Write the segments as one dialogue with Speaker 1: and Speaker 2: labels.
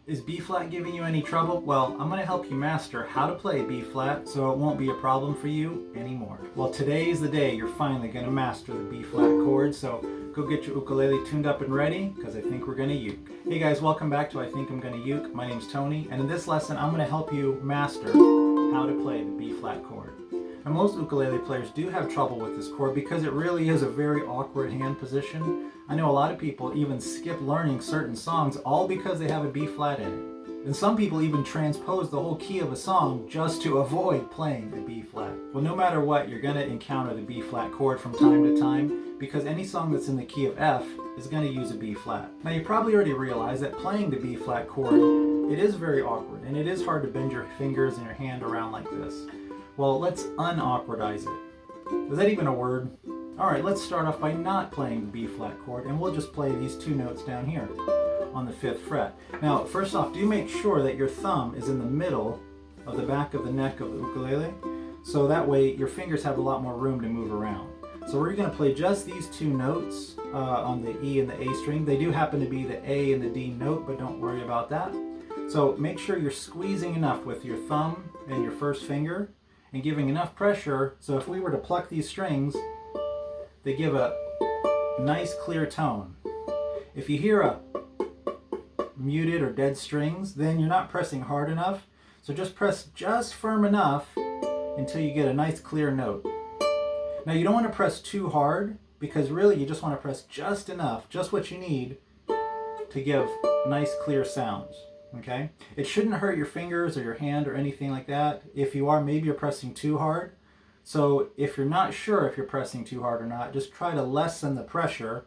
Speaker 1: Is B-flat giving you any trouble? Well, I'm going to help you master how to play B-flat so it won't be a problem for you anymore. Well, today is the day you're finally going to master the B-flat chord, so go get your ukulele tuned up and ready, because I think we're going to uke. Hey guys, welcome back to I Think I'm Gonna Uke. My name's Tony, and in this lesson I'm going to help you master how to play the B-flat chord. Now, most ukulele players do have trouble with this chord because it really is a very awkward hand position. I know a lot of people even skip learning certain songs all because they have a B-flat in it. And some people even transpose the whole key of a song just to avoid playing the B-flat. Well, no matter what, you're going to encounter the B-flat chord from time to time because any song that's in the key of F is going to use a B-flat. Now, you probably already realize that playing the B-flat chord, it is very awkward and it is hard to bend your fingers and your hand around like this. Well, let's unawkwardize it. Is that even a word? Alright, let's start off by not playing the B-flat chord, and we'll just play these two notes down here on the 5th fret. Now, first off, do make sure that your thumb is in the middle of the back of the neck of the ukulele, so that way your fingers have a lot more room to move around. So we're going to play just these two notes on the E and the A string. They do happen to be the A and the D note, but don't worry about that. So make sure you're squeezing enough with your thumb and your first finger, and giving enough pressure so if we were to pluck these strings, they give a nice clear tone. If you hear a muted or dead strings, then you're not pressing hard enough. So just press just firm enough until you get a nice clear note. Now you don't want to press too hard because really you just want to press just enough, just what you need to give nice clear sounds. Okay? It shouldn't hurt your fingers or your hand or anything like that. If you are, maybe you're pressing too hard. So if you're not sure if you're pressing too hard or not, just try to lessen the pressure.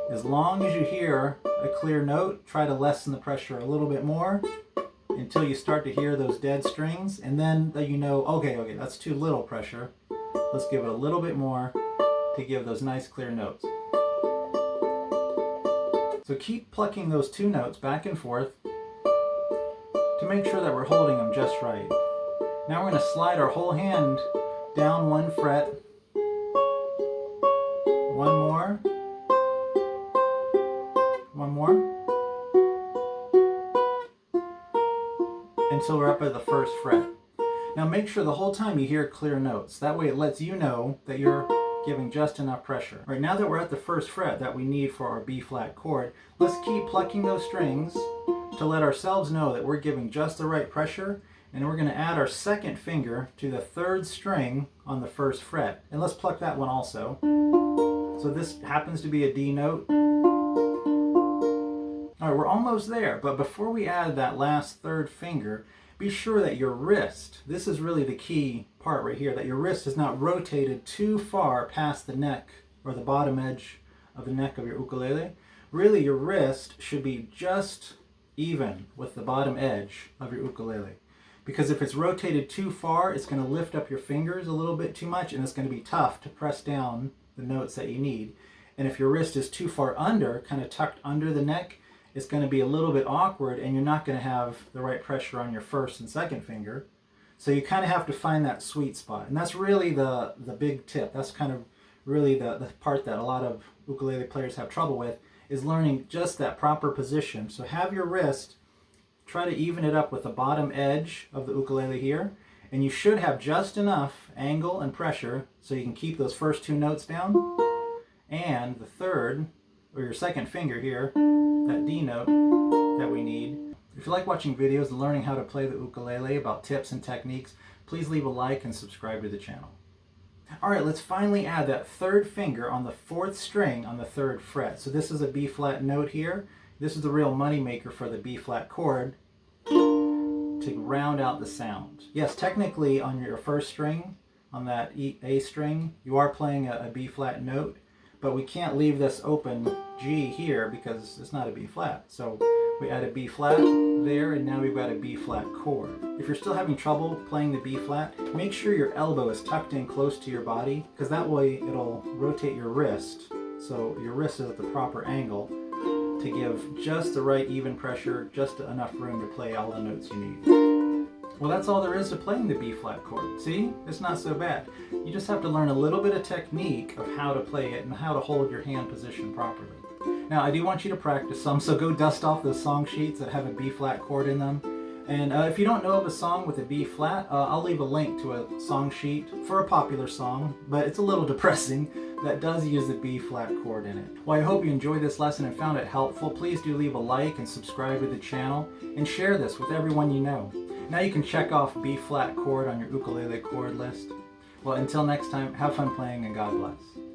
Speaker 1: As long as you hear a clear note, try to lessen the pressure a little bit more until you start to hear those dead strings, and then you know, okay, that's too little pressure. Let's give it a little bit more to give those nice clear notes. So keep plucking those two notes back and forth to make sure that we're holding them just right. Now we're going to slide our whole hand down one fret, one more, until we're up at the 1st fret. Now make sure the whole time you hear clear notes. That way it lets you know that you're giving just enough pressure. Right, now that we're at the 1st fret that we need for our B-flat chord, let's keep plucking those strings to let ourselves know that we're giving just the right pressure, and we're going to add our 2nd finger to the 3rd string on the 1st fret. And let's pluck that one also. So this happens to be a D note. Alright, we're almost there, but before we add that last 3rd finger, be sure that your wrist, this is really the key part right here, that your wrist is not rotated too far past the neck or the bottom edge of the neck of your ukulele. Really, your wrist should be just even with the bottom edge of your ukulele. Because if it's rotated too far, it's going to lift up your fingers a little bit too much, and it's going to be tough to press down the notes that you need. And if your wrist is too far under, kind of tucked under the neck, it's going to be a little bit awkward, and you're not going to have the right pressure on your 1st and 2nd finger. So you kind of have to find that sweet spot. And that's really the big tip. That's kind of really the part that a lot of ukulele players have trouble with, is learning just that proper position. So have your wrist, try to even it up with the bottom edge of the ukulele here, and you should have just enough angle and pressure so you can keep those first two notes down, and the 3rd, or your 2nd finger here, that D note that we need. If you like watching videos and learning how to play the ukulele, about tips and techniques, please leave a like and subscribe to the channel. Alright, let's finally add that 3rd finger on the 4th string on the 3rd fret. So this is a B-flat note here. This is the real money maker for the B-flat chord to round out the sound. Yes, technically on your 1st string, on that A string, you are playing a B-flat note, but we can't leave this open G here because it's not a B-flat. So we add a B-flat there, and now we've got a B-flat chord. If you're still having trouble playing the B-flat, make sure your elbow is tucked in close to your body, because that way it'll rotate your wrist, so your wrist is at the proper angle to give just the right even pressure, just enough room to play all the notes you need. Well, that's all there is to playing the B-flat chord. See? It's not so bad. You just have to learn a little bit of technique of how to play it and how to hold your hand position properly. Now I do want you to practice some, so go dust off those song sheets that have a B flat chord in them. And if you don't know of a song with a B flat, I'll leave a link to a song sheet for a popular song, but it's a little depressing, that does use the B flat chord in it. Well, I hope you enjoyed this lesson and found it helpful. Please do leave a like and subscribe to the channel and share this with everyone you know. Now you can check off B flat chord on your ukulele chord list. Well, until next time, have fun playing and God bless.